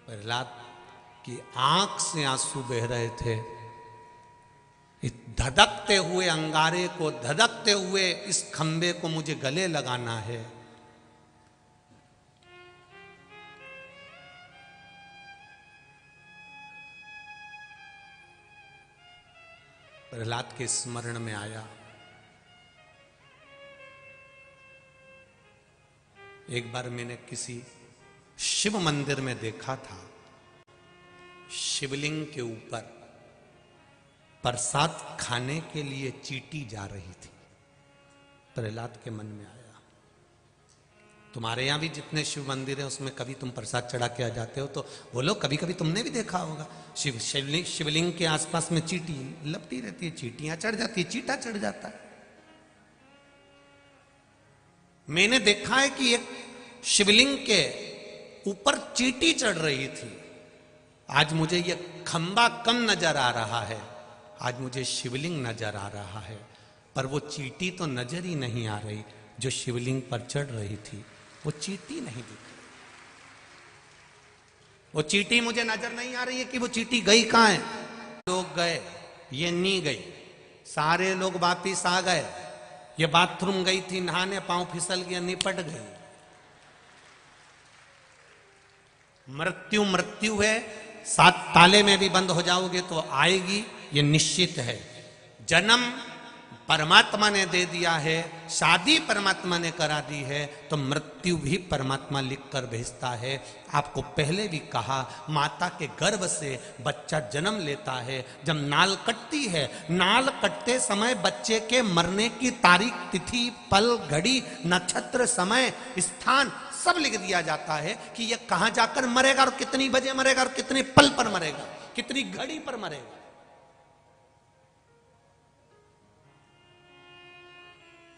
प्रहलाद की आंख से आंसू बह रहे थे। इस धधकते हुए अंगारे को, धधकते हुए इस खंबे को मुझे गले लगाना है। प्रहलाद के स्मरण में आया, एक बार मैंने किसी शिव मंदिर में देखा था, शिवलिंग के ऊपर प्रसाद खाने के लिए चींटी जा रही थी। प्रहलाद के मन में आया, तुम्हारे यहां भी जितने शिव मंदिर हैं उसमें कभी तुम प्रसाद चढ़ा के आ जाते हो, तो बोलो कभी कभी तुमने भी देखा होगा शिवलिंग के आसपास में चींटी लपटी रहती है, चींटियां चढ़ जाती है, चींटा चढ़ जाता है। मैंने देखा है कि एक शिवलिंग के ऊपर चींटी चढ़ रही थी। आज मुझे यह खंबा कम नजर आ रहा है, आज मुझे शिवलिंग नजर आ रहा है, पर वो चींटी तो नजर ही नहीं आ रही। जो शिवलिंग पर चढ़ रही थी वो चींटी नहीं दिख रही। वो चींटी मुझे नजर नहीं आ रही है कि वो चींटी गई कहां है। लोग गए, ये नहीं गई, सारे लोग वापिस आ गए। ये बाथरूम गई थी नहाने, पांव फिसल गया, निपट गई। मृत्यु मृत्यु है, 7 ताले में भी बंद हो जाओगे तो आएगी, ये निश्चित है। जन्म परमात्मा ने दे दिया है, शादी परमात्मा ने करा दी है, तो मृत्यु भी परमात्मा लिख कर भेजता है। आपको पहले भी कहा, माता के गर्भ से बच्चा जन्म लेता है। जब नाल कटती है, नाल कटते समय बच्चे के मरने की तारीख, तिथि, पल, घड़ी, नक्षत्र, समय, स्थान सब लिख दिया जाता है कि यह कहां जाकर मरेगा और कितनी बजे मरेगा और कितने पल पर मरेगा, कितनी घड़ी पर मरेगा।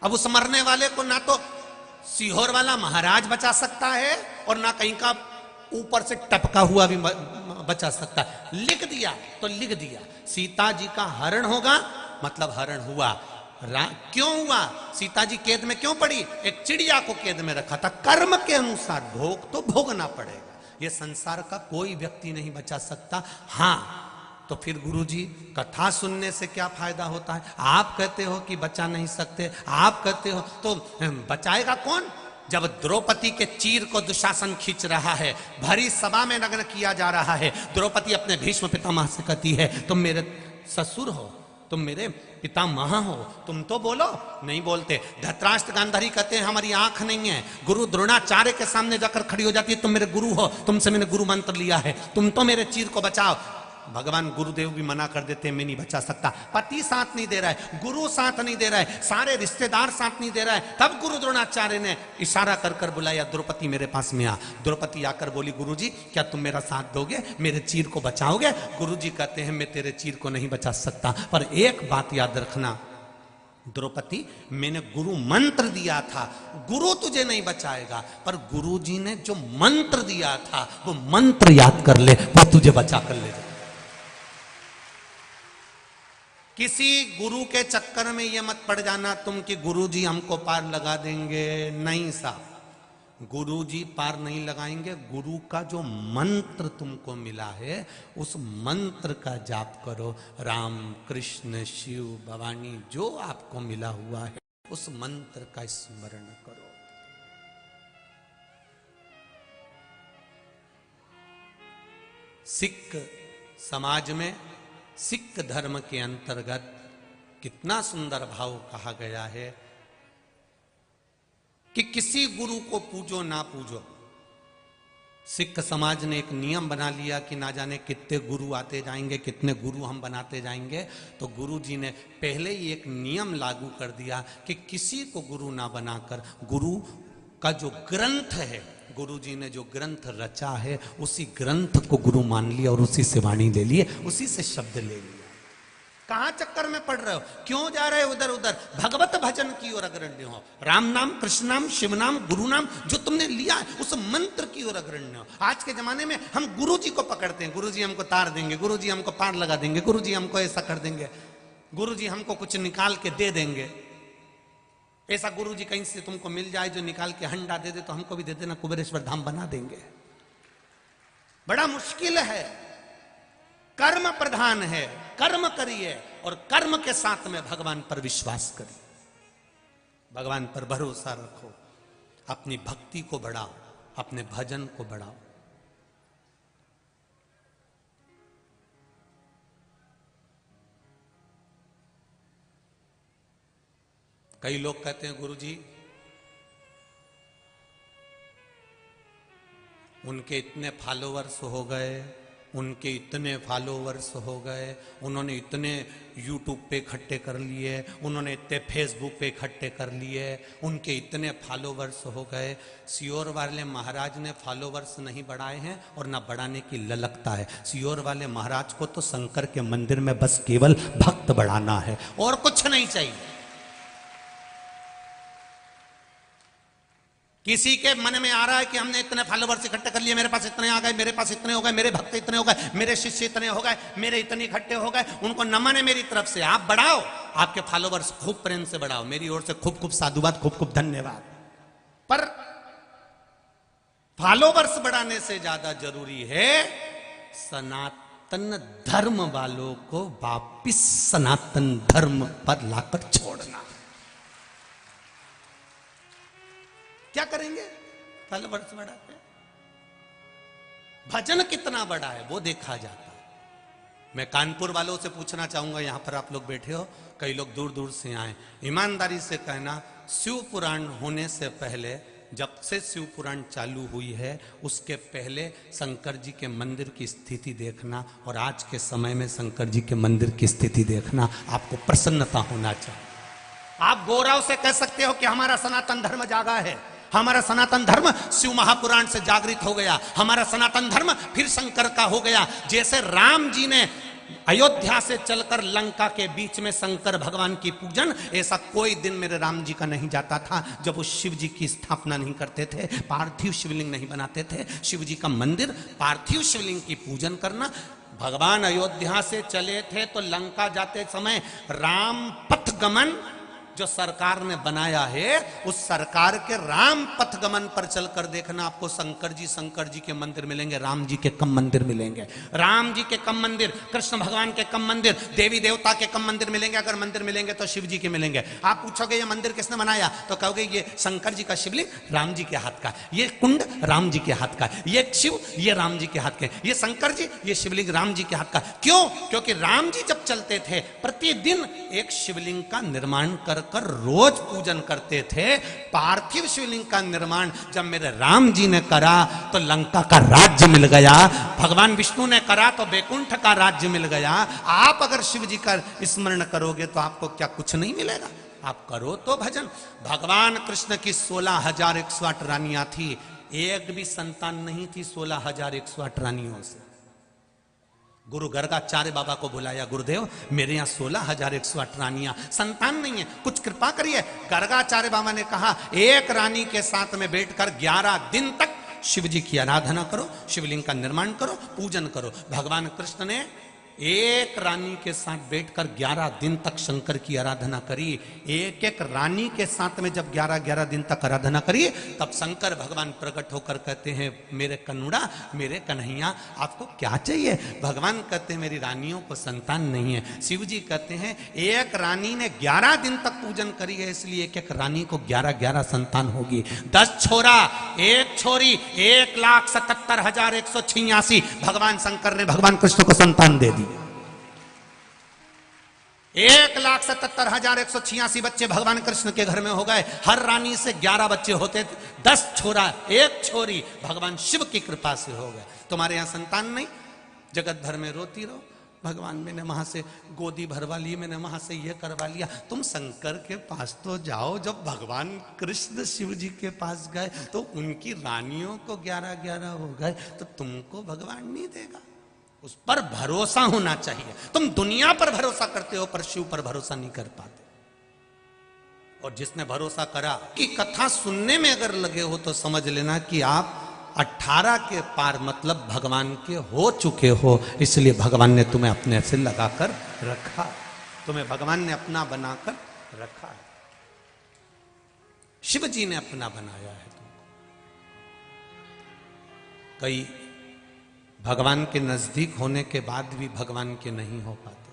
अब उस मरने वाले को ना तो सीहोर वाला महाराज बचा सकता है और ना कहीं का ऊपर से टपका हुआ भी बचा सकता है। लिख दिया तो लिख दिया, सीता जी का हरण होगा, मतलब हरण हुआ। क्यों हुआ? सीता जी कैद में क्यों पड़ी? एक चिड़िया को कैद में रखा था। कर्म के अनुसार भोग तो भोगना पड़ेगा, यह संसार का कोई व्यक्ति नहीं बचा सकता। हाँ, तो फिर गुरुजी कथा सुनने से क्या फायदा होता है? आप कहते हो कि बचा नहीं सकते, आप कहते हो, तो बचाएगा कौन? जब द्रौपदी के चीर को दुशासन खींच रहा है, भरी सभा में नग्न किया जा रहा है, द्रौपदी अपने भीष्म पितामह से कहती है, तुम मेरे ससुर हो, तुम मेरे पितामह हो, तुम तो बोलो। नहीं बोलते। धृतराष्ट्र गांधारी कहते हैं हमारी आंख नहीं है। गुरु द्रोणाचार्य के सामने जाकर खड़ी हो जाती है, तुम मेरे गुरु हो, तुमसे मैंने गुरु मंत्र लिया है, तुम तो मेरे चीर को बचाओ। भगवान गुरुदेव भी मना कर देते हैं, मैं नहीं बचा सकता। पति साथ नहीं दे रहा है, गुरु साथ नहीं दे रहा है, सारे रिश्तेदार साथ नहीं दे रहा है। तब गुरु द्रोणाचार्य ने इशारा कर कर बुलाया, द्रौपदी मेरे पास में आ। द्रौपदी आकर बोली, गुरुजी क्या तुम मेरा साथ दोगे, मेरे चीर को बचाओगे? गुरुजी कहते हैं मैं तेरे चीर को नहीं बचा सकता, पर एक बात याद रखना द्रौपदी, मैंने गुरु मंत्र दिया था, गुरु तुझे नहीं बचाएगा, पर गुरुजी ने जो मंत्र दिया था वो मंत्र याद कर ले, वो तुझे बचा कर ले। किसी गुरु के चक्कर में यह मत पड़ जाना तुम कि गुरुजी हमको पार लगा देंगे। नहीं साहब, गुरुजी पार नहीं लगाएंगे। गुरु का जो मंत्र तुमको मिला है उस मंत्र का जाप करो। राम, कृष्ण, शिव, भवानी, जो आपको मिला हुआ है उस मंत्र का स्मरण करो। सिख समाज में, सिख धर्म के अंतर्गत कितना सुंदर भाव कहा गया है कि किसी गुरु को पूजो ना पूजो। सिख समाज ने एक नियम बना लिया कि ना जाने कितने गुरु आते जाएंगे, कितने गुरु हम बनाते जाएंगे। तो गुरु जी ने पहले ही एक नियम लागू कर दिया कि किसी को गुरु ना बनाकर, गुरु का जो ग्रंथ है, गुरु जी ने जो ग्रंथ रचा है उसी ग्रंथ को गुरु मान लिया और उसी से वाणी ले लिए, उसी से शब्द ले लिया। कहां चक्कर में पड़ रहे हो? क्यों जा रहे हो उधर उधर? भगवत भजन की ओर अग्रण्य हो। राम नाम, कृष्ण नाम, शिव नाम, गुरु नाम जो तुमने लिया है उस मंत्र की ओर अग्रण्य हो। आज के जमाने में हम गुरु जी को पकड़ते हैं, गुरु जी हमको तार देंगे, गुरु जी हमको पार लगा देंगे, गुरु जी हमको ऐसा कर देंगे, गुरु जी हमको कुछ निकाल के दे देंगे। ऐसा गुरु जी कहीं से तुमको मिल जाए जो निकाल के हंडा दे दे तो हमको भी दे देना, कुबेरेश्वर धाम बना देंगे। बड़ा मुश्किल है। कर्म प्रधान है, कर्म करिए और कर्म के साथ में भगवान पर विश्वास करिए, भगवान पर भरोसा रखो, अपनी भक्ति को बढ़ाओ, अपने भजन को बढ़ाओ। कई लोग कहते हैं गुरुजी उनके इतने फॉलोवर्स हो गए, उनके इतने फॉलोवर्स हो गए, उन्होंने इतने यूट्यूब पे इकट्ठे कर लिए, उन्होंने इतने फेसबुक पे इकट्ठे कर लिए, उनके इतने फॉलोवर्स हो गए। सियोर वाले महाराज ने फॉलोवर्स नहीं बढ़ाए हैं और ना बढ़ाने की ललकता है। सियोर वाले महाराज को तो शंकर के मंदिर में बस केवल भक्त बढ़ाना है और कुछ नहीं चाहिए। किसी के मन में आ रहा है कि हमने इतने फॉलोवर्स इकट्ठे कर लिए, मेरे पास इतने आ गए, मेरे पास इतने हो गए, मेरे भक्त इतने हो गए, मेरे शिष्य इतने हो गए, मेरे इतने इकट्ठे हो गए, उनको नमन है मेरी तरफ से। आप बढ़ाओ, आपके फॉलोवर्स खूब प्रेम से बढ़ाओ, मेरी ओर से खूब खूब साधुवाद, खूब खूब धन्यवाद। पर फॉलोवर्स बढ़ाने से ज्यादा जरूरी है सनातन धर्म वालों को वापिस सनातन धर्म पर लाकर छोड़ना। क्या करेंगे? फॉलोवर्स बढ़ाते, भजन कितना बड़ा है वो देखा जाता है। मैं कानपुर वालों से पूछना चाहूंगा, यहां पर आप लोग बैठे हो, कई लोग दूर दूर से आए, ईमानदारी से कहना, शिव पुराण होने से पहले, जब से शिव पुराण चालू हुई है उसके पहले शंकर जी के मंदिर की स्थिति देखना और आज के समय में शंकर जी के मंदिर की स्थिति देखना, आपको प्रसन्नता होना चाहिए। आप गौरव से कह सकते हो कि हमारा सनातन धर्म जागा है, हमारा सनातन धर्म शिव महापुराण से जागृत हो गया, हमारा सनातन धर्म फिर शंकर का हो गया। जैसे राम जी ने अयोध्या से चलकर लंका के बीच में शंकर भगवान की पूजन, ऐसा कोई दिन मेरे राम जी का नहीं जाता था जब वो शिव जी की स्थापना नहीं करते थे, पार्थिव शिवलिंग नहीं बनाते थे। शिव जी का मंदिर, पार्थिव शिवलिंग की पूजन करना। भगवान अयोध्या से चले थे तो लंका जाते समय राम पथ गमन जो सरकार ने बनाया है, उस सरकार के राम पथ गमन पर चलकर देखना, आपको शंकर जी के मंदिर मिलेंगे, राम जी के कम मंदिर मिलेंगे। राम जी के कम मंदिर, कृष्ण भगवान के कम मंदिर, देवी देवता के कम मंदिर मिलेंगे। अगर मंदिर मिलेंगे तो शिव जी के मिलेंगे। आप पूछोगे ये मंदिर किसने बनाया, तो कहोगे ये शंकर जी का शिवलिंग राम जी के हाथ का, ये कुंड राम जी के हाथ का, ये शिव ये राम जी के हाथ के, ये शंकर जी ये शिवलिंग राम जी के हाथ का। क्यों? क्योंकि राम जी जब चलते थे प्रतिदिन एक शिवलिंग का निर्माण कर रोज पूजन करते थे। पार्थिव शिवलिंग का निर्माण जब मेरे राम जी ने करा तो लंका का राज्य मिल गया, भगवान विष्णु ने करा तो बैकुंठ का राज्य मिल गया। आप अगर शिव जी का स्मरण करोगे तो आपको क्या कुछ नहीं मिलेगा? आप करो तो भजन। भगवान कृष्ण की 16,108 रानियां थी, एक भी संतान नहीं थी 16,108 रानियों से। गुरु गर्गाचार्य बाबा को बुलाया, गुरुदेव मेरे यहाँ 16,108 रानियां, संतान नहीं है, कुछ कृपा करिए। गर्गाचार्य बाबा ने कहा एक रानी के साथ में बैठकर 11 दिन तक शिव जी की आराधना करो, शिवलिंग का निर्माण करो, पूजन करो। भगवान कृष्ण ने एक रानी के साथ बैठकर 11 दिन तक शंकर की आराधना करी। एक एक रानी के साथ में जब 11-11 दिन तक आराधना करी, तब शंकर भगवान प्रकट होकर कहते हैं मेरे कन्नुड़ा, मेरे कन्हैया आपको क्या चाहिए? भगवान कहते हैं मेरी रानियों को संतान नहीं है। शिव जी कहते हैं एक रानी ने 11 दिन तक पूजन करी है, इसलिए एक एक रानी को 11-11 संतान होगी। 10 छोरा 1 छोरी, 1,77,186 भगवान शंकर ने भगवान कृष्ण को संतान दे दी। 1,77,186 बच्चे भगवान कृष्ण के घर में हो गए। हर रानी से 11 बच्चे होते थे, 10 छोरा 1 छोरी भगवान शिव की कृपा से हो गए। तुम्हारे यहां संतान नहीं, जगत भर में रोती रहो, भगवान मैंने वहां से गोदी भरवा ली, मैंने वहां से ये करवा लिया। तुम शंकर के पास तो जाओ। जब भगवान कृष्ण शिव जी के पास गए तो उनकी रानियों को 11-11 हो गए, तो तुमको भगवान नहीं देगा? उस पर भरोसा होना चाहिए। तुम दुनिया पर भरोसा करते हो पर शिव पर भरोसा नहीं कर पाते। और जिसने भरोसा करा कि कथा सुनने में अगर लगे हो तो समझ लेना कि आप 18 के पार मतलब भगवान के हो चुके हो, इसलिए भगवान ने तुम्हें अपने से लगाकर रखा, तुम्हें भगवान ने अपना बनाकर रखा है। शिव जी ने अपना बनाया है तुमको। कई भगवान के नजदीक होने के बाद भी भगवान के नहीं हो पाते।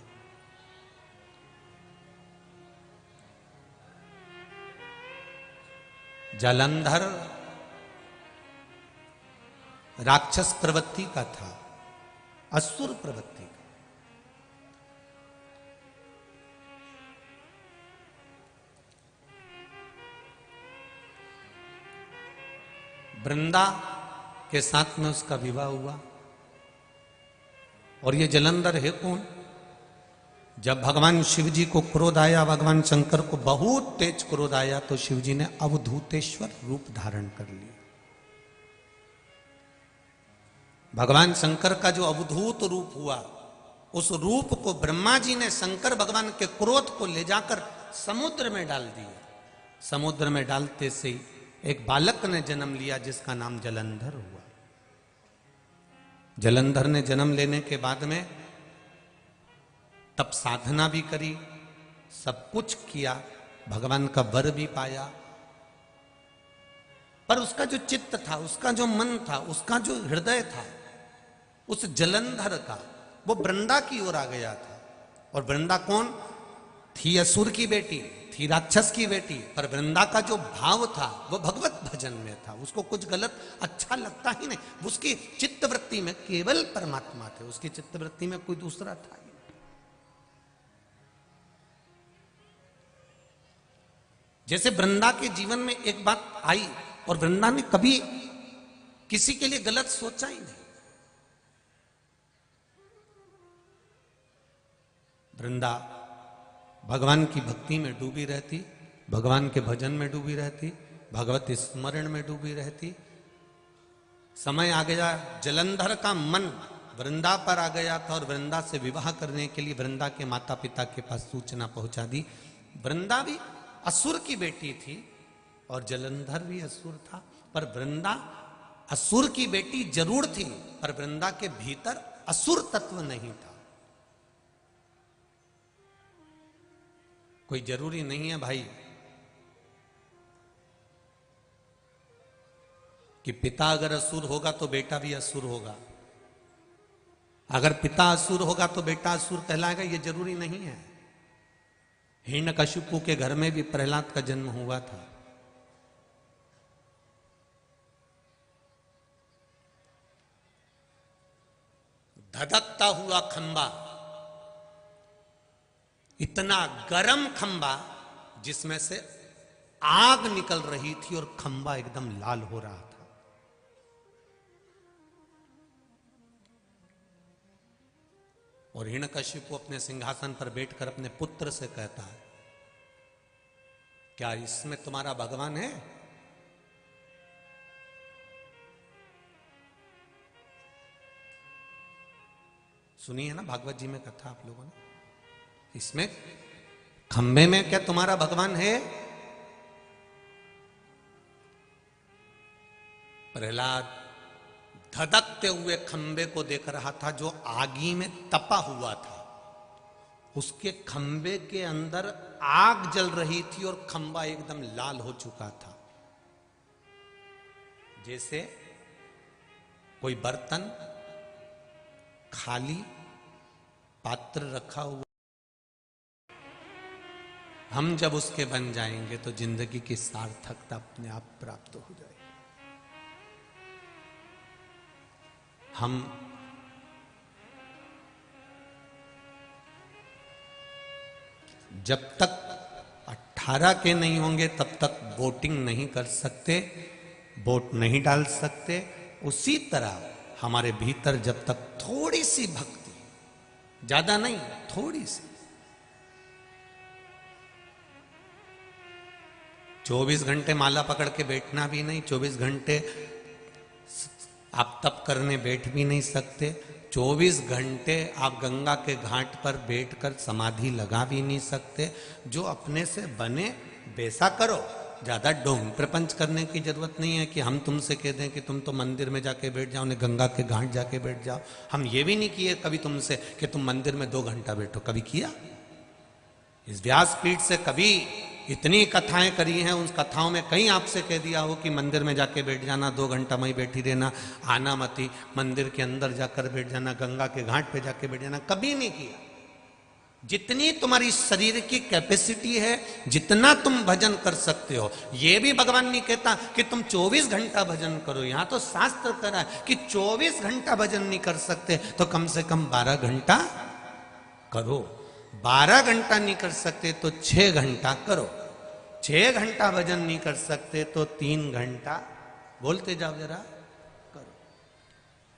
जालंधर राक्षस प्रवृत्ति का था, असुर प्रवृत्ति का। वृंदा के साथ में उसका विवाह हुआ। और ये जलंधर है कौन? जब भगवान शिव जी को क्रोध आया, भगवान शंकर को बहुत तेज क्रोध आया, तो शिव जी ने अवधूतेश्वर रूप धारण कर लिया। भगवान शंकर का जो अवधूत रूप हुआ, उस रूप को ब्रह्मा जी ने शंकर भगवान के क्रोध को ले जाकर समुद्र में डाल दिया। समुद्र में डालते से ही एक बालक ने जन्म लिया जिसका नाम जलंधर हुआ। जलंधर ने जन्म लेने के बाद में तब साधना भी करी, सब कुछ किया, भगवान का वर भी पाया। पर उसका जो चित्त था, उसका जो मन था, उसका जो हृदय था, उस जलंधर का, वो वृंदा की ओर आ गया था। और वृंदा कौन थी? असुर की बेटी थी, राक्षस की बेटी। पर वृंदा का जो भाव था वो भगवत भजन में था। उसको कुछ गलत अच्छा लगता ही नहीं। उसकी चित्तवृत्ति में केवल परमात्मा थे, उसकी चित्तवृत्ति में कोई दूसरा था ही नहीं। जैसे वृंदा के जीवन में एक बात आई और वृंदा ने कभी किसी के लिए गलत सोचा ही नहीं। वृंदा भगवान की भक्ति में डूबी रहती, भगवान के भजन में डूबी रहती, भगवत स्मरण में डूबी रहती। समय आ गया, जलंधर का मन वृंदा पर आ गया था और वृंदा से विवाह करने के लिए वृंदा के माता पिता के पास सूचना पहुंचा दी। वृंदा भी असुर की बेटी थी और जलंधर भी असुर था। पर वृंदा असुर की बेटी जरूर थी, पर वृंदा के भीतर असुर तत्व नहीं था। कोई जरूरी नहीं है भाई कि पिता अगर असुर होगा तो बेटा भी असुर होगा, अगर पिता असुर होगा तो बेटा असुर कहलाएगा, ये जरूरी नहीं है। हिरण्यकशिपु के घर में भी प्रहलाद का जन्म हुआ था। धधकता हुआ खंबा, इतना गरम खंबा जिसमें से आग निकल रही थी और खंबा एकदम लाल हो रहा था। और हिरण्यकशिपु अपने सिंहासन पर बैठकर अपने पुत्र से कहता है, क्या इसमें तुम्हारा भगवान है? सुनी है ना भागवत जी में कथा आप लोगों ने? इसमें खंबे में क्या तुम्हारा भगवान है? प्रहलाद धधकते हुए खंबे को देख रहा था जो आगी में तपा हुआ था। उसके खंबे के अंदर आग जल रही थी और खंबा एकदम लाल हो चुका था। जैसे कोई बर्तन खाली पात्र रखा हुआ, हम जब उसके बन जाएंगे तो जिंदगी की सार्थकता अपने आप प्राप्त हो जाएगी। हम जब तक 18 के नहीं होंगे तब तक वोटिंग नहीं कर सकते, वोट नहीं डाल सकते। उसी तरह हमारे भीतर जब तक थोड़ी सी भक्ति, ज्यादा नहीं, थोड़ी सी, 24 घंटे माला पकड़ के बैठना भी नहीं, 24 घंटे आप तप करने बैठ भी नहीं सकते, 24 घंटे आप गंगा के घाट पर बैठकर समाधि लगा भी नहीं सकते। जो अपने से बने वैसा करो, ज्यादा ढोंग प्रपंच करने की जरूरत नहीं है कि हम तुमसे कह दें कि तुम तो मंदिर में जाके बैठ जाओ, ने गंगा के घाट जाके बैठ जाओ। हम ये भी नहीं किए कभी तुमसे कि तुम मंदिर में 2 घंटा बैठो, कभी किया? इस व्यासपीठ से कभी इतनी कथाएं करी हैं, उन कथाओं में कहीं आपसे कह दिया हो कि मंदिर में जाके बैठ जाना, 2 घंटा वहीं बैठी रहना, आना मत ही, मंदिर के अंदर जाकर बैठ जाना, गंगा के घाट पे जाके बैठ जाना, कभी नहीं किया। जितनी तुम्हारी शरीर की कैपेसिटी है, जितना तुम भजन कर सकते हो, ये भी भगवान नहीं कहता कि तुम 24 घंटा भजन करो। यहां तो शास्त्र करा है कि 24 घंटा भजन नहीं कर सकते तो कम से कम 12 घंटा करो। 12 घंटा नहीं कर सकते तो 6 घंटा करो। 6 घंटा भजन नहीं कर सकते तो 3 घंटा, बोलते जाओ जरा, करो।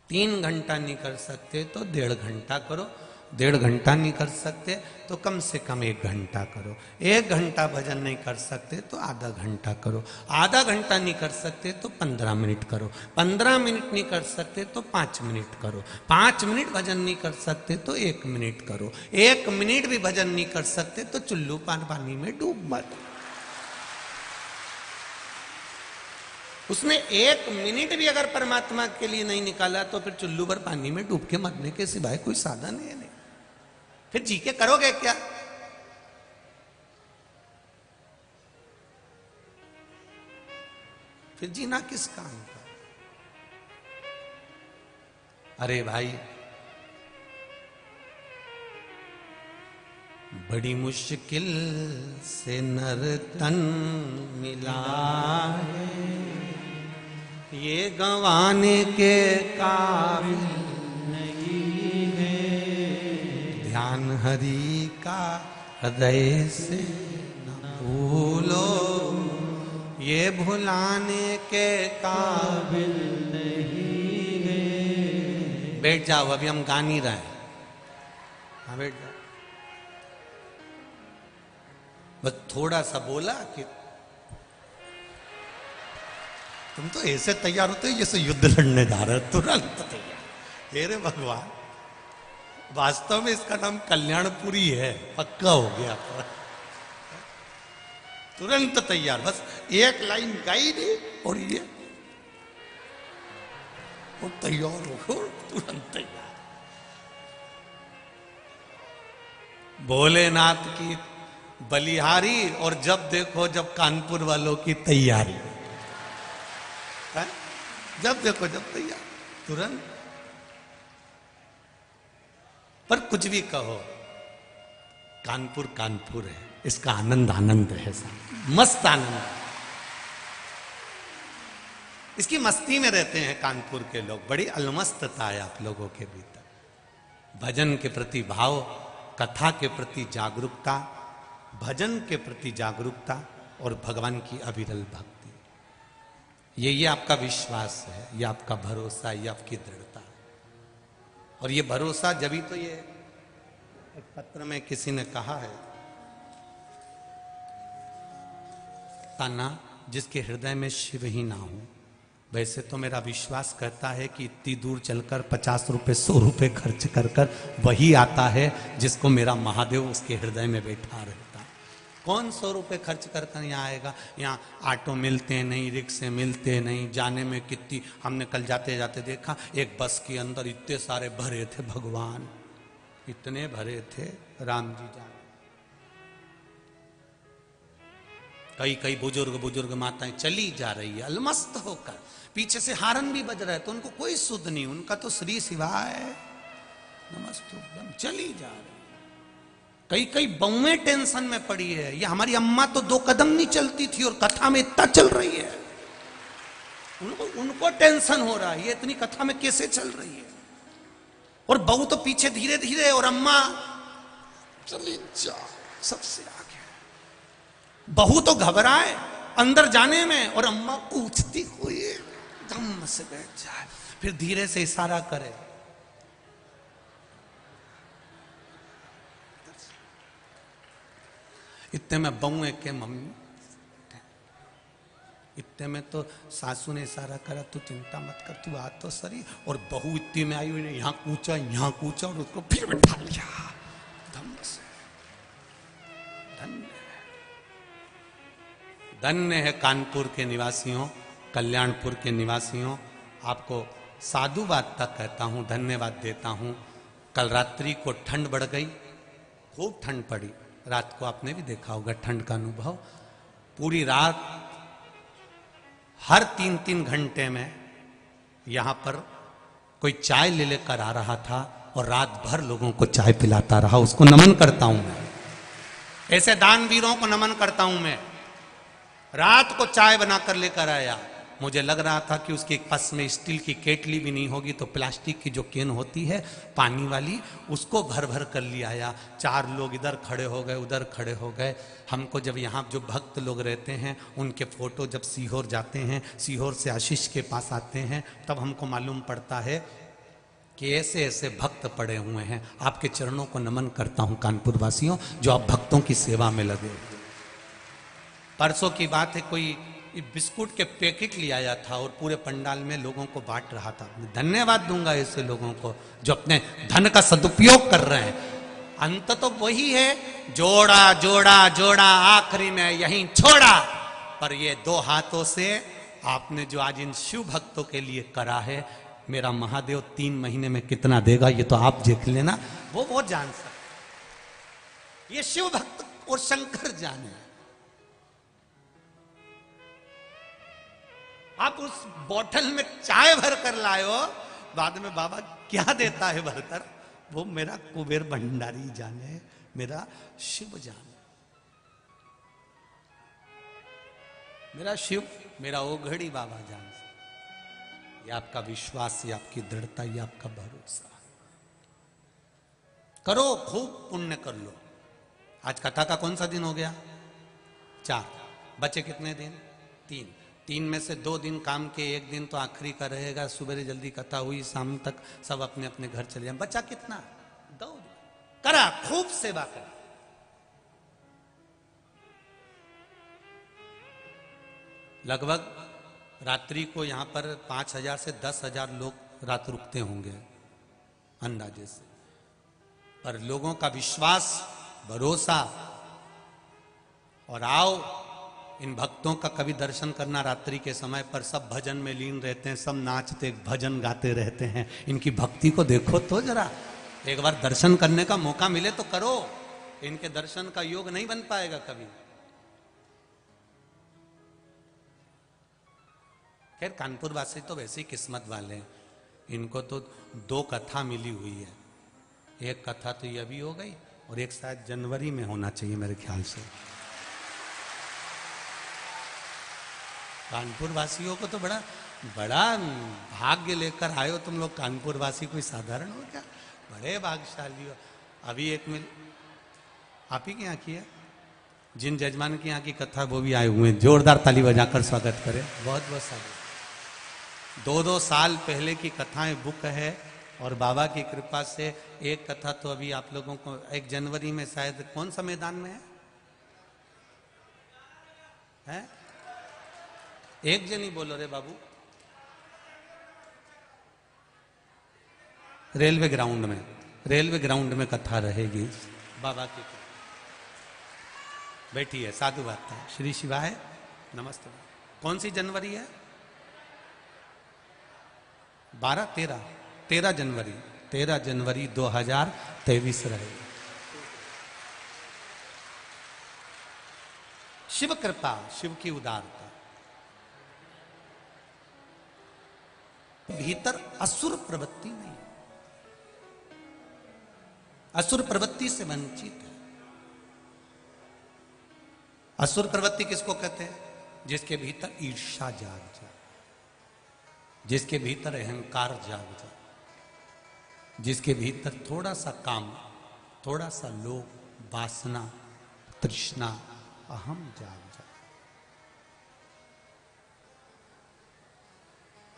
3 घंटा नहीं कर सकते तो 1.5 घंटा करो। 1.5 घंटा नहीं कर सकते तो कम से कम 1 घंटा करो। 1 घंटा भजन नहीं कर सकते तो आधा घंटा करो। आधा घंटा नहीं कर सकते तो 15 मिनट करो। 15 मिनट नहीं कर सकते तो 5 मिनट करो। 5 मिनट भजन नहीं कर सकते तो 1 मिनट करो। 1 मिनट भी भजन नहीं कर सकते तो चुल्लू पानी में डूब मत। उसने 1 मिनट भी अगर परमात्मा के लिए नहीं निकाला तो फिर चुल्लू भर पानी में डूब के मरने के सिवाय कोई साधन है नहीं। फिर जी के करोगे क्या? फिर जीना किस काम का? अरे भाई, बड़ी मुश्किल से नर तन मिला है, ये गंवाने के काबिल नहीं है। ध्यान हरि का हृदय से न भूलो, ये भुलाने के काबिल नहीं है। बैठ जाओ, अभी हम गा नहीं रहे हैं। हाँ बैठ जाओ। बस थोड़ा सा बोला कि तुम तो ऐसे तैयार होते हो जैसे युद्ध लड़ने जा रहे हो, तुरंत तैयार। हे रे भगवान, वास्तव में इसका नाम कल्याणपुरी है, पक्का हो गया। तुरंत तैयार, बस एक लाइन गाई दी और ये और तैयार हो, तुरंत तैयार। भोलेनाथ की बलिहारी और जब देखो जब कानपुर वालों की तैयारी है? जब देखो जब तैयार, तुरंत। पर कुछ भी कहो, कानपुर कानपुर है, इसका आनंद आनंद है, मस्त आनंद। इसकी मस्ती में रहते हैं कानपुर के लोग। बड़ी अलमस्तता है आप लोगों के भीतर। भजन के प्रति भाव, कथा के प्रति जागरूकता, भजन के प्रति जागरूकता और भगवान की अविरल भक्ति। ये आपका विश्वास है, ये आपका भरोसा, ये आपकी दृढ़ता। और ये भरोसा जब तो ये एक पत्र में किसी ने कहा है, ताना जिसके हृदय में शिव ही ना हो। वैसे तो मेरा विश्वास कहता है कि इतनी दूर चलकर 50 रुपए 100 रुपए खर्च कर कर वही आता है जिसको मेरा महादेव उसके हृदय में बैठा रहता है। कौन 100 रुपए खर्च कर कर यहाँ आएगा? यहाँ ऑटो मिलते नहीं, रिक्शे मिलते नहीं, जाने में कितनी, हमने कल जाते जाते देखा एक बस के अंदर इतने सारे भरे थे, भगवान इतने भरे थे, राम जी जाने। कई कई बुजुर्ग माताएं चली जा रही है अलमस्त होकर, पीछे से हारन भी बज रहा है तो उनको कोई सुध नहीं, उनका तो श्री शिवाय नमस्तुभ्यम चली जा रही। कई कई बहुएं टेंशन में पड़ी है। ये हमारी अम्मा तो 2 कदम नहीं चलती थी और कथा में इतना चल रही है। उनको टेंशन हो रहा है, ये इतनी कथा में कैसे चल रही है। और बहू तो पीछे धीरे धीरे और अम्मा चली जा सबसे आगे। बहू तो घबराए अंदर जाने में और अम्मा पूछती हुई धम्म से बैठ जाए, फिर धीरे से इशारा करे। इतने में बहू के मम्मी, इतने में तो सासू ने इशारा करा, तू चिंता मत कर, तू आ तो सही। और बहू इतनी में आई हुई ने यहाँ कूचा और उसको फिर बैठा लिया धम्म से। धन्य धन्य है कानपुर के निवासियों, कल्याणपुर के निवासियों। आपको साधुवाद तक कहता हूँ, धन्यवाद देता हूँ। कल रात्रि को ठंड बढ़ गई, खूब ठंड पड़ी। रात को आपने भी देखा होगा ठंड का अनुभव। पूरी रात हर 3-3 घंटे में यहां पर कोई चाय ले लेकर आ रहा था और रात भर लोगों को चाय पिलाता रहा। उसको नमन करता हूं मैं, ऐसे दानवीरों को नमन करता हूं मैं। रात को चाय बनाकर लेकर आया। मुझे लग रहा था कि उसके पास में स्टील की केटली भी नहीं होगी, तो प्लास्टिक की जो केन होती है पानी वाली, उसको भर भर कर ले आया। 4 लोग इधर खड़े हो गए, उधर खड़े हो गए। हमको जब यहाँ जो भक्त लोग रहते हैं उनके फोटो जब सीहोर जाते हैं, सीहोर से आशीष के पास आते हैं, तब हमको मालूम पड़ता है कि ऐसे ऐसे भक्त पड़े हुए हैं। आपके चरणों को नमन करता हूँ कानपुर वासियों, जो आप भक्तों की सेवा में लगे। परसों की बात है, कोई बिस्कुट के पैकेट ले आया था और पूरे पंडाल में लोगों को बांट रहा था। धन्यवाद दूंगा ऐसे लोगों को जो अपने धन का सदुपयोग कर रहे हैं। अंत तो वही है, जोड़ा जोड़ा जोड़ा आखिरी में यहीं छोड़ा। पर ये 2 हाथों से आपने जो आज इन शिव भक्तों के लिए करा है, मेरा महादेव 3 महीने में कितना देगा ये तो आप देख लेना, वो जान सकते। ये शिव भक्त और शंकर जाने। आप उस बोतल में चाय भर कर लाए, बाद में बाबा क्या देता है भरकर, वो मेरा कुबेर भंडारी जाने, मेरा शिव जाने। मेरा शिव, मेरा ओघड़ी बाबा जान। ये आपका विश्वास, ये आपकी दृढ़ता, ये आपका भरोसा। करो, खूब पुण्य कर लो। आज कथा का कौन सा दिन हो गया? 4। बचे कितने दिन? 3 में से 2 दिन काम के, 1 दिन तो आखिरी का रहेगा। सुबह जल्दी कथा हुई, शाम तक सब अपने अपने घर चले जाए। बचा कितना? 2 दिन। करा, खूब सेवा करा। लगभग रात्रि को यहां पर 5,000 से 10,000 लोग रात रुकते होंगे अंदाजे से। पर लोगों का विश्वास, भरोसा, और आओ इन भक्तों का कभी दर्शन करना। रात्रि के समय पर सब भजन में लीन रहते हैं, सब नाचते भजन गाते रहते हैं। इनकी भक्ति को देखो तो जरा, एक बार दर्शन करने का मौका मिले तो करो। इनके दर्शन का योग नहीं बन पाएगा कभी। खैर, कानपुर वासी तो वैसे ही किस्मत वाले हैं, इनको तो 2 कथा मिली हुई है। एक कथा तो ये अभी हो गई और एक शायद जनवरी में होना चाहिए मेरे ख्याल से। कानपुर वासियों को तो बड़ा भाग्य लेकर आए हो तुम लोग। कानपुर वासी कोई साधारण हो क्या? बड़े भाग्यशाली हो। अभी एक मिल आप ही के यहाँ की है, जिन जजमान के यहाँ की कथा वो भी आए हुए हैं। जोरदार ताली बजाकर स्वागत करें। बहुत बहुत स्वागत। 2-2 साल पहले की कथाएं बुक है और बाबा की कृपा से एक कथा तो अभी आप लोगों को 1 जनवरी में शायद, कौन सा मैदान में है? एक जन ही बोलो रे बाबू। रेलवे ग्राउंड में कथा रहेगी बाबा की। बैठी है, साधु बात है। श्री शिवाय नमस्ते। कौन सी जनवरी है? 13 जनवरी 2023 रहेगी। शिव कृपा, शिव की उदारता। भीतर असुर प्रवृत्ति नहीं, असुर प्रवृत्ति से वंचित है। असुर प्रवृत्ति किसको कहते हैं? जिसके भीतर ईर्ष्या जाग जाए, जिसके भीतर अहंकार जाग जाए, जिसके भीतर थोड़ा सा काम, थोड़ा सा लोभ, वासना, तृष्णा, अहम जाग जाए।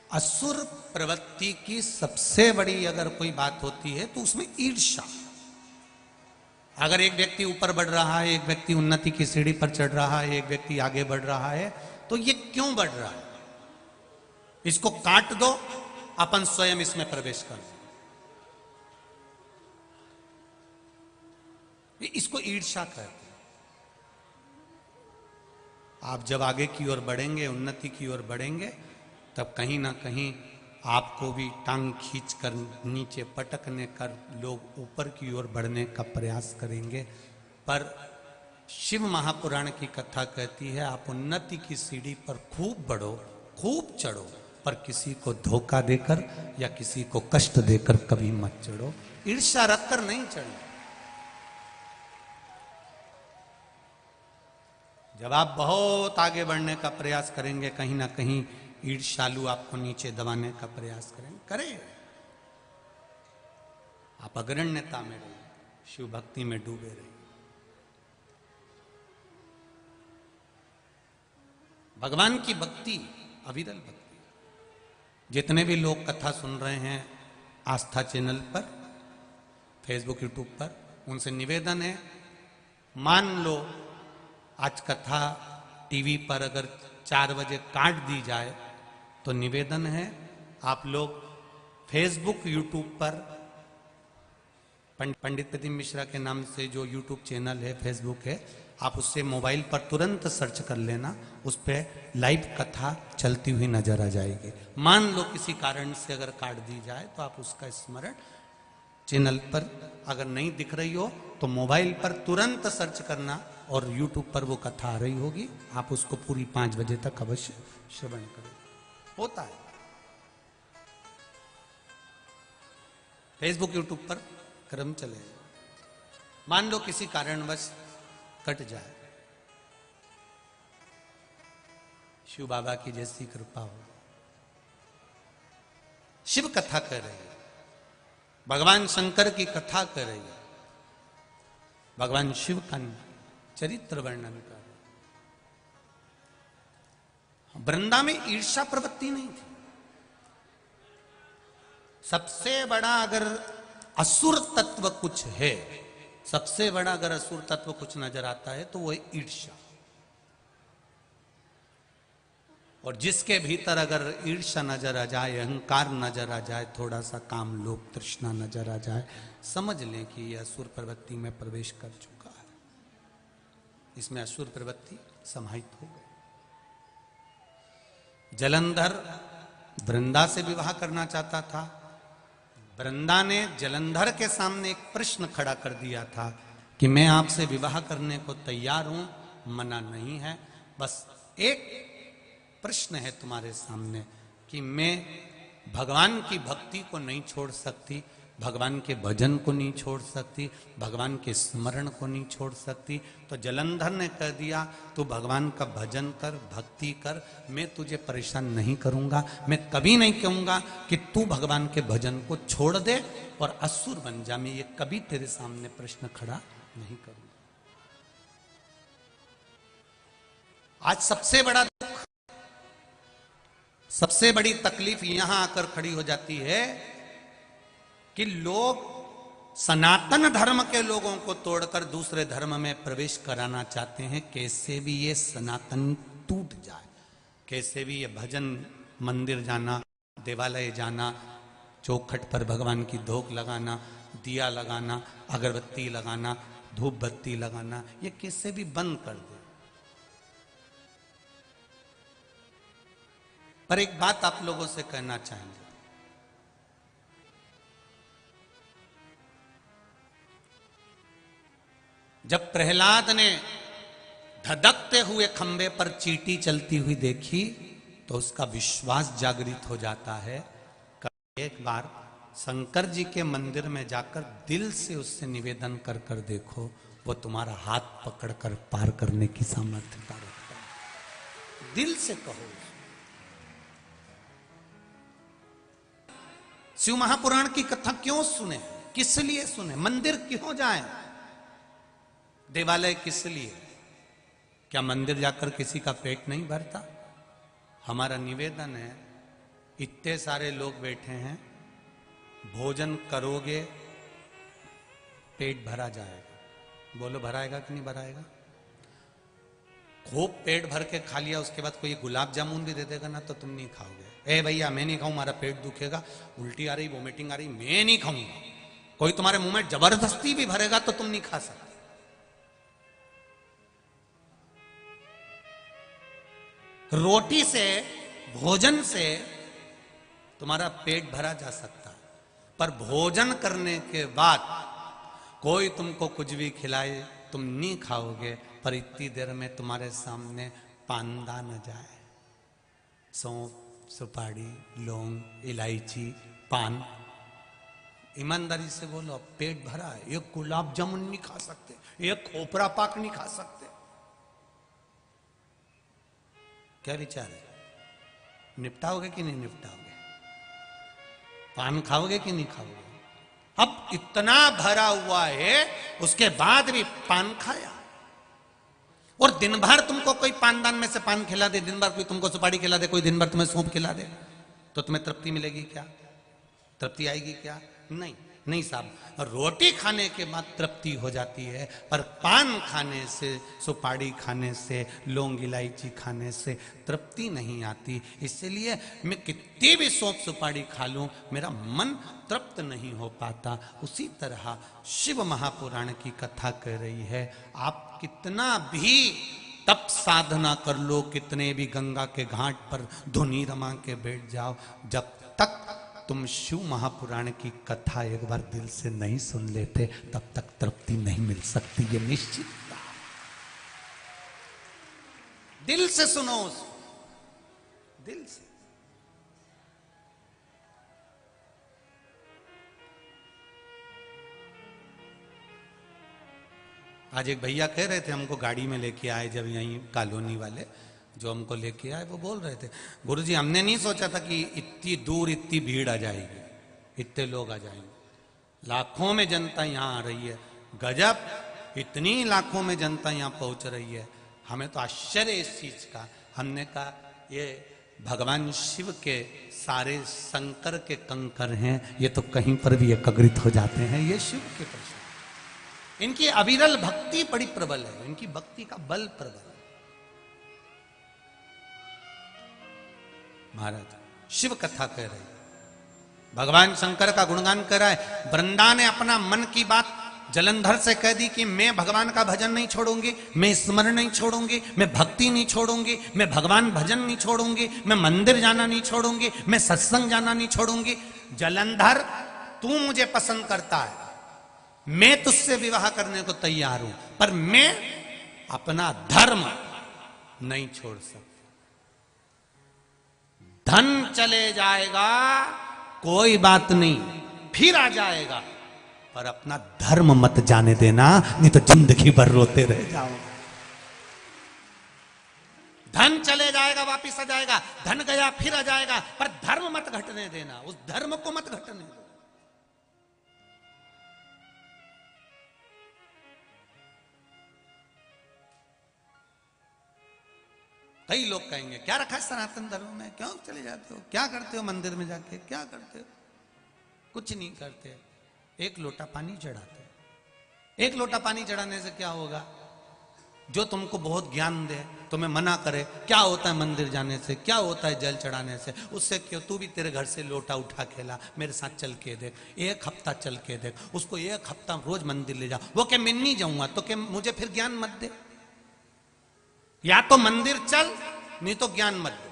असुर प्रवृत्ति की सबसे बड़ी अगर कोई बात होती है तो उसमें ईर्ष्या। अगर एक व्यक्ति ऊपर बढ़ रहा है, एक व्यक्ति उन्नति की सीढ़ी पर चढ़ रहा है, एक व्यक्ति आगे बढ़ रहा है, तो ये क्यों बढ़ रहा है? इसको काट दो, अपन स्वयं इसमें प्रवेश कर दो। इसको ईर्ष्या कहते हैं। आप जब आगे की ओर बढ़ेंगे, उन्नति की ओर बढ़ेंगे, तब कहीं ना कहीं आपको भी टांग खींच कर नीचे पटकने कर लोग ऊपर की ओर बढ़ने का प्रयास करेंगे। पर शिव महापुराण की कथा कहती है आप उन्नति की सीढ़ी पर खूब बढ़ो, खूब चढ़ो, पर किसी को धोखा देकर या किसी को कष्ट देकर कभी मत चढ़ो। ईर्ष्या रखकर नहीं चढ़ो। जब आप बहुत आगे बढ़ने का प्रयास करेंगे, कहीं ना कहीं ईर्ष्यालु आपको नीचे दबाने का प्रयास करेंगे। करें, आप अग्रण्यता में रहिए, शिव भक्ति में डूबे रहिए। भगवान की भक्ति अविरल भक्ति। जितने भी लोग कथा सुन रहे हैं आस्था चैनल पर, फेसबुक, यूट्यूब पर, उनसे निवेदन है, मान लो आज कथा टीवी पर अगर 4 बजे काट दी जाए तो निवेदन है आप लोग फेसबुक, यूट्यूब पर पंडित प्रदीप मिश्रा के नाम से जो यूट्यूब चैनल है, फेसबुक है, आप उससे मोबाइल पर तुरंत सर्च कर लेना, उस पर लाइव कथा चलती हुई नजर आ जाएगी। मान लो किसी कारण से अगर काट दी जाए तो आप उसका स्मरण चैनल पर अगर नहीं दिख रही हो तो मोबाइल पर तुरंत सर्च करना और यूट्यूब पर वो कथा आ रही होगी, आप उसको पूरी 5 बजे तक अवश्य श्रवण करें। होता है फेसबुक, यूट्यूब पर क्रम चले। मान लो किसी कारणवश कट जाए, शिव बाबा की जैसी कृपा हो। शिव कथा कर रही है, भगवान शंकर की कथा कर रही है, भगवान शिव का चरित्र वर्णन कर रही है। वृंदा में ईर्ष्या प्रवृत्ति नहीं थी। सबसे बड़ा अगर असुर तत्व कुछ है, सबसे बड़ा अगर असुर तत्व कुछ नजर आता है तो वो है ईर्ष्या। और जिसके भीतर अगर ईर्ष्या नजर आ जाए, अहंकार नजर आ जाए, थोड़ा सा काम, लोभ, तृष्णा नजर आ जाए, समझ लें कि यह असुर प्रवृत्ति में प्रवेश कर चुका है। इसमें असुर प्रवृत्ति समाहित हो गई। जलंधर वृंदा से विवाह करना चाहता था। वृंदा ने जलंधर के सामने एक प्रश्न खड़ा कर दिया था कि मैं आपसे विवाह करने को तैयार हूं, मना नहीं है, बस एक प्रश्न है तुम्हारे सामने कि मैं भगवान की भक्ति को नहीं छोड़ सकती, भगवान के भजन को नहीं छोड़ सकती, भगवान के स्मरण को नहीं छोड़ सकती। तो जलंधर ने कह दिया तू भगवान का भजन कर, भक्ति कर, मैं तुझे परेशान नहीं करूंगा। मैं कभी नहीं कहूंगा कि तू भगवान के भजन को छोड़ दे और असुर बन जा। मैं ये कभी तेरे सामने प्रश्न खड़ा नहीं करूंगा। आज सबसे बड़ा दुख, सबसे बड़ी तकलीफ यहां आकर खड़ी हो जाती है कि लोग सनातन धर्म के लोगों को तोड़कर दूसरे धर्म में प्रवेश कराना चाहते हैं। कैसे भी ये सनातन टूट जाए, कैसे भी ये भजन मंदिर जाना, देवालय जाना, चौखट पर भगवान की धोख लगाना, दिया लगाना, अगरबत्ती लगाना, धूप बत्ती लगाना, ये कैसे भी बंद कर दे। पर एक बात आप लोगों से कहना चाहेंगे, जब प्रहलाद ने धधकते हुए खंबे पर चींटी चलती हुई देखी तो उसका विश्वास जागृत हो जाता है। एक बार शंकर जी के मंदिर में जाकर दिल से उससे निवेदन कर कर देखो, वो तुम्हारा हाथ पकड़कर पार करने की सामर्थ्यता रखता है। दिल से कहो। शिव महापुराण की कथा क्यों सुने, किस लिए सुने, मंदिर क्यों जाएं, देवालय किस लिए? क्या मंदिर जाकर किसी का पेट नहीं भरता? हमारा निवेदन है, इतने सारे लोग बैठे हैं, भोजन करोगे पेट भरा जाएगा। बोलो भराएगा कि नहीं भराएगा? खूब पेट भर के खा लिया, उसके बाद कोई गुलाब जामुन भी दे देगा ना तो तुम नहीं खाओगे। ए भैया मैं नहीं खाऊं, हमारा पेट दुखेगा, उल्टी आ रही, वोमिटिंग आ रही, मैं नहीं खाऊंगा। कोई तुम्हारे मुंह में जबरदस्ती भी भरेगा तो तुम नहीं खा सकते। रोटी से, भोजन से तुम्हारा पेट भरा जा सकता है, पर भोजन करने के बाद कोई तुमको कुछ भी खिलाए तुम नहीं खाओगे, पर इतनी देर में तुम्हारे सामने पांदा न जाए, सौंफ, सुपारी, लौंग, इलायची, पान। ईमानदारी से बोलो, पेट भरा है, एक गुलाब जामुन नहीं खा सकते, एक खोपरा पाक नहीं खा सकते। क्या विचार है? निपटाओगे कि नहीं निपटाओगे? पान खाओगे कि नहीं खाओगे? अब इतना भरा हुआ है, उसके बाद भी पान खाया। और दिन भर तुमको कोई पानदान में से पान खिला दे, दिन भर कोई तुमको सुपारी खिला दे, कोई दिन भर तुम्हें सौंफ खिला दे, तो तुम्हें तृप्ति मिलेगी क्या? तृप्ति आएगी क्या? नहीं, नहीं साहब। रोटी खाने के बाद तृप्ति हो जाती है, पर पान खाने से, सुपारी खाने से, लौंग इलायची खाने से तृप्ति नहीं आती। इसलिए मैं कितनी भी सौंफ सुपारी खा लूं, मेरा मन तृप्त नहीं हो पाता। उसी तरह शिव महापुराण की कथा कह रही है, आप कितना भी तप साधना कर लो, कितने भी गंगा के घाट पर धुनी रमा के बैठ जाओ, जब तक तुम शिव महापुराण की कथा एक बार दिल से नहीं सुन लेते, तब तक तृप्ति नहीं मिल सकती। ये निश्चित बात। दिल से सुनो उसको, दिल से। आज एक भैया कह रहे थे, हमको गाड़ी में लेके आए जब यहीं कॉलोनी वाले जो हमको लेके आए, वो बोल रहे थे, गुरुजी हमने नहीं सोचा था कि इतनी दूर इतनी भीड़ आ जाएगी, इतने लोग आ जाएंगे, लाखों में जनता यहाँ आ रही है, गजब, इतनी लाखों में जनता यहाँ पहुंच रही है। हमें तो आश्चर्य इस चीज का। हमने कहा ये भगवान शिव के सारे शंकर के कंकर हैं, ये तो कहीं पर भी एकत्रित हो जाते हैं, ये शिव के प्रसाद। इनकी अविरल भक्ति बड़ी प्रबल है, इनकी भक्ति का बल प्रबल है। महाराज शिव कथा कह रहे, भगवान शंकर का गुणगान कर रहा है। वृंदा ने अपना मन की बात जलंधर से कह दी कि मैं भगवान का भजन नहीं छोड़ूंगी, मैं स्मरण नहीं छोड़ूंगी, मैं भक्ति नहीं छोड़ूंगी, मैं भगवान भजन नहीं छोड़ूंगी, मैं मंदिर जाना नहीं छोड़ूंगी, मैं सत्संग जाना नहीं छोड़ूंगी। जलंधर तू मुझे पसंद करता है, मैं तुझसे विवाह करने को तैयार हूं, पर मैं अपना धर्म नहीं छोड़ सकता। धन चले जाएगा कोई बात नहीं, फिर आ जाएगा, पर अपना धर्म मत जाने देना, नहीं तो जिंदगी भर रोते रह जाओगे। धन चले जाएगा वापिस आ जाएगा, धन गया फिर आ जाएगा, पर धर्म मत घटने देना, उस धर्म को मत घटने दो। कई लोग कहेंगे क्या रखा है सनातन धर्म में, क्यों चले जाते हो, क्या करते हो मंदिर में जाके, क्या करते हो? कुछ नहीं करते, एक लोटा पानी चढ़ाते। एक लोटा पानी चढ़ाने से क्या होगा? जो तुमको बहुत ज्ञान दे, तुम्हें मना करे क्या होता है मंदिर जाने से, क्या होता है जल चढ़ाने से, उससे क्यों? तू भी तेरे घर से लोटा उठा के ला, मेरे साथ चल के देख, एक हफ्ता चल के देख, उसको एक हफ्ता रोज मंदिर ले जा। वो क्या मैं नहीं जाऊंगा तो क्या मुझे फिर ज्ञान मत दे? या तो मंदिर चल, नहीं तो ज्ञान मत दो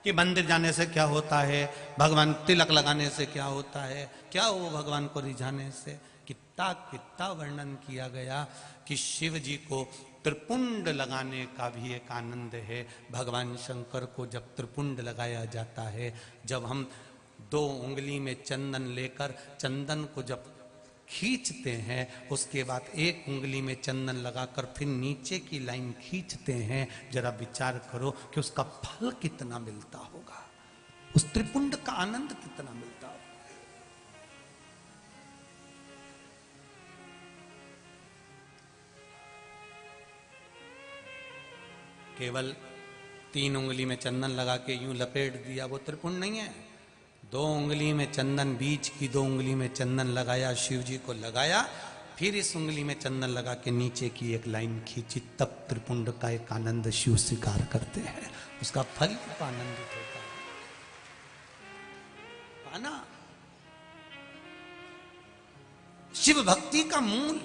कि मंदिर जाने से क्या होता है, भगवान तिलक लगाने से क्या होता है, क्या हो भगवान को रिझाने से। कितना कितना वर्णन किया गया कि शिव जी को त्रिपुंड लगाने का भी एक आनंद है। भगवान शंकर को जब त्रिपुंड लगाया जाता है, जब हम 2 उंगली में चंदन लेकर चंदन को जब खींचते हैं, उसके बाद 1 उंगली में चंदन लगाकर फिर नीचे की लाइन खींचते हैं, जरा विचार करो कि उसका फल कितना मिलता होगा, उस त्रिपुंड का आनंद कितना मिलता होगा। केवल 3 उंगली में चंदन लगा के यूं लपेट दिया, वो त्रिपुंड नहीं है। 2 उंगली में चंदन, बीच की 2 उंगली में चंदन लगाया, शिव जी को लगाया, फिर इस उंगली में चंदन लगा के नीचे की एक लाइन खींची, तब त्रिपुंड का एक आनंद शिव स्वीकार करते हैं, उसका फल आनंदित होता है। पाना शिव भक्ति का मूल।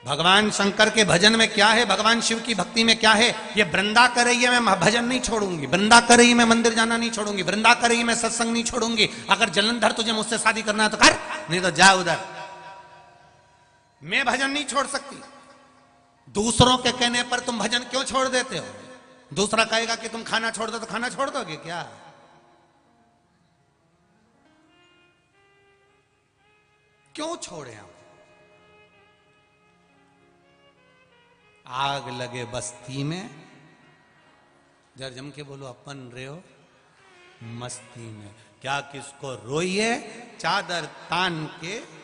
भगवान शंकर के भजन में क्या है, भगवान शिव की भक्ति में क्या है? ये वृंदा कर रही है मैं भजन नहीं छोड़ूंगी, वृंदा कर रही मैं मंदिर जाना नहीं छोड़ूंगी, वृंदा कर रही मैं सत्संग नहीं छोड़ूंगी। अगर जलंधर तुझे मुझसे शादी करना है तो कर, नहीं तो जा उधर, मैं भजन नहीं छोड़ सकती। दूसरों के कहने पर तुम भजन क्यों छोड़ देते हो? दूसरा कहेगा कि तुम खाना छोड़ दो तो खाना छोड़ दोगे क्या? क्यों छोड़े हम? आग लगे बस्ती में, जर जम के बोलो अपन रे हो मस्ती में, क्या किसको रोइए चादर तान के